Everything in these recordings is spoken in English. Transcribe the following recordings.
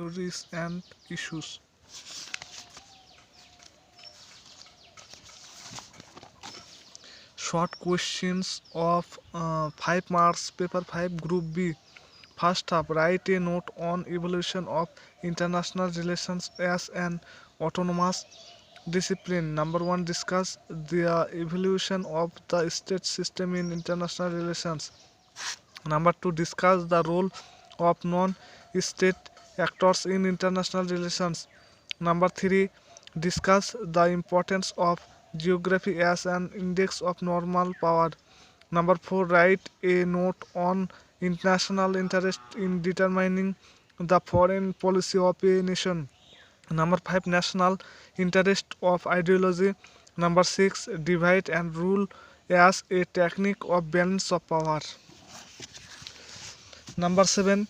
risks and issues. Short questions of 5 marks, paper 5, group B. First up, write a note on evolution of international relations as an autonomous discipline. Number 1, discuss the evolution of the state system in international relations. Number 2, discuss the role of non-state actors in international relations. Number 3, discuss the importance of geography as an index of normal power. Number 4, write a note on international interest in determining the foreign policy of a nation. Number 5, national interest of ideology. Number 6, divide and rule as a technique of balance of power. Number 7,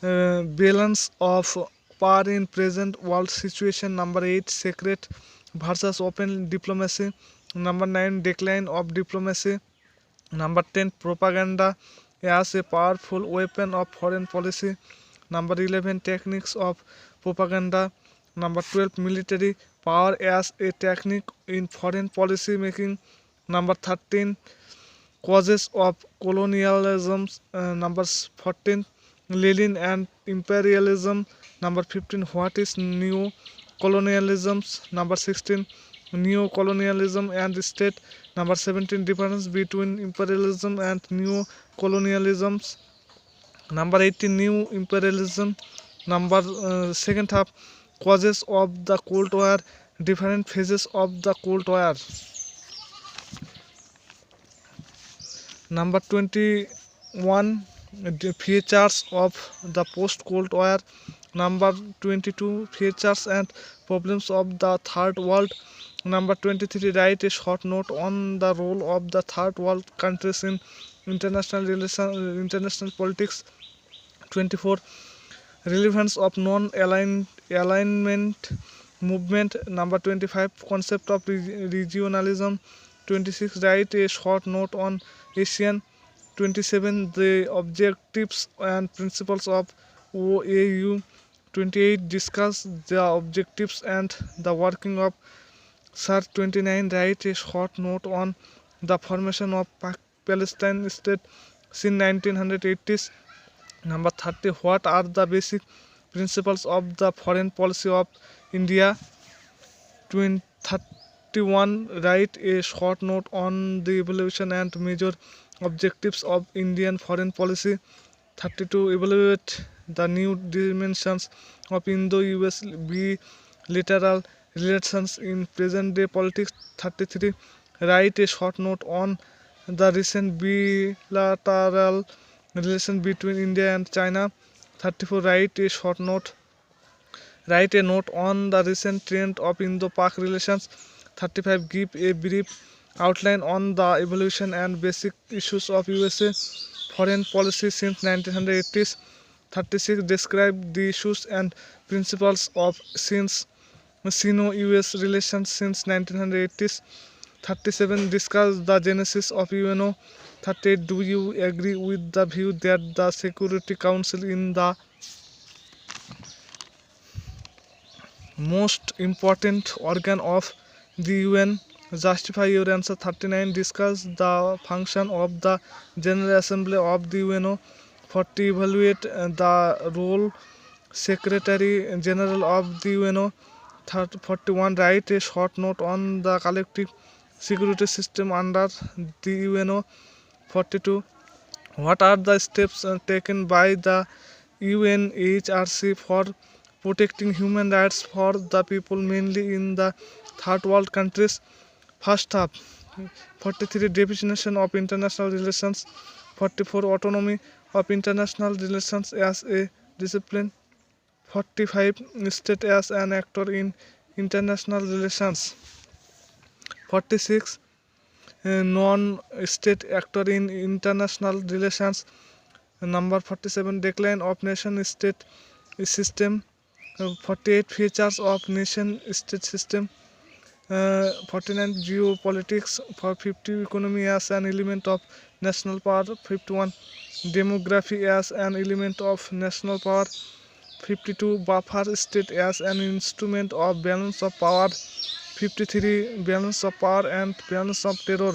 balance of power in present world situation. Number 8, secret versus open diplomacy. Number 9, decline of diplomacy. Number 10, propaganda as a powerful weapon of foreign policy. Number 11, techniques of propaganda. Number 12, military power as a technique in foreign policy making. Number 13, causes of colonialism. Number 14, Lenin and imperialism. Number 15, what is new colonialism. Number 16, neo-colonialism and state. Number 17, difference between imperialism and neo-colonialism. Number 18, new imperialism. Number second half, causes of the Cold War, different phases of the Cold War. Number 21, the features of the post-Cold War. Number 22, features and problems of the Third World. Number 23, write a short note on the role of the Third World countries in international relations, international politics. 24, relevance of non-alignment movement. Number 25, concept of regionalism. 26, write a short note on ASEAN. 27, the objectives and principles of OAU. 28, discuss the objectives and the working of SAR. 29, write a short note on the formation of Palestine state since 1980s. Number 30, what are the basic principles of the foreign policy of India? 31, write a short note on the evaluation and major objectives of Indian foreign policy. 32, evaluate the new dimensions of Indo-US bilateral relations in present-day politics. 33, write a short note on the recent bilateral relation between India and China. 34, write a note on the recent trend of Indo-Pak relations. 35, give a brief outline on the evolution and basic issues of USA foreign policy since 1980s. 36, describe the issues and principles of Sino-US relations since 1980s. 37, discuss the genesis of UNO. 38, do you agree with the view that the Security Council is the most important organ of the UN? Justify your answer. 39, discuss the function of the General Assembly of the UNO. 40, evaluate the role Secretary General of the UNO. 41, write a short note on the collective security system under the UNO. 42, what are the steps taken by the UNHRC for protecting human rights for the people mainly in the third world countries? First half. 43, definition of international relations. 44, autonomy of international relations as a discipline. 45, state as an actor in international relations. 46, non-state actor in international relations. Number 47, decline of nation-state system. 48, features of nation-state system. 49, geopolitics. 50, economy as an element of national power. 51, demography as an element of national power. 52 buffer state as an instrument of balance of power. 53 balance of power and balance of terror.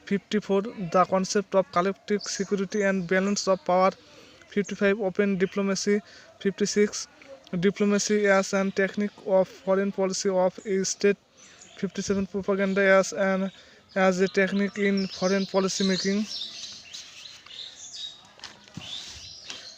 54 the concept of collective security and balance of power. 55 open diplomacy. 56 diplomacy as an technique of foreign policy of a state. 57 propaganda as a technique in foreign policy making.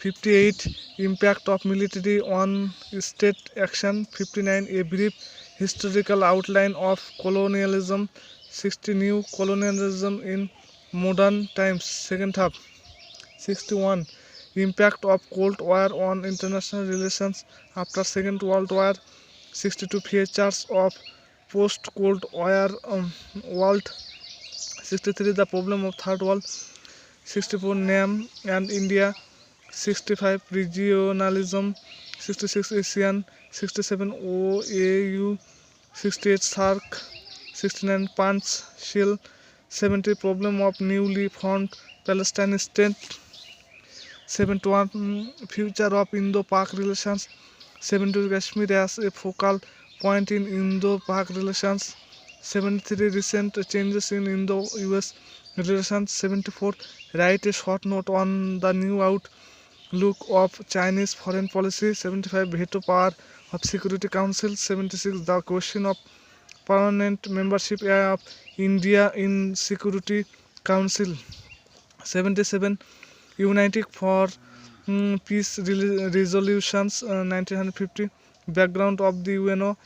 58 impact of military on state action. 59 a brief historical outline of colonialism. 60 new colonialism in modern times, second half. 61 impact of Cold War on international relations after Second World War. 62 features of post Cold War world. 63 the problem of third world. 64 NAM and India. 65 regionalism. 66 ASEAN. 67 OAU. 68 SAARC. 69 Punch Shell. 70 problem of newly formed Palestine state. 71 future of Indo-Pak relations. 72 Kashmir as a focal point in Indo-Pak relations. 73 recent changes in Indo-US relations. 74 write a short note on the new outlook of Chinese foreign policy. 75 veto power of Security Council. 76 the question of permanent membership of India in Security Council. 77 uniting for peace resolutions 1950. Background of the UNO.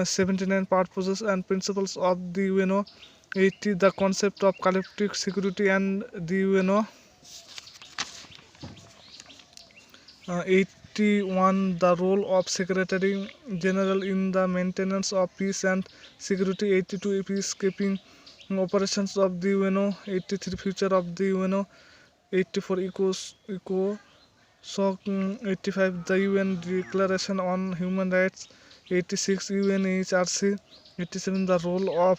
79 purposes and principles of the UNO. 80 the concept of collective security and the UNO. 81 the role of Secretary General in the maintenance of peace and security. 82 peacekeeping operations of the UNO. 83 future of the UNO. 84 ECOSOC. 85 the UN Declaration on Human Rights. 86 UNHRC. 87 the role of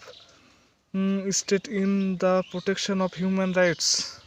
state in the protection of human rights.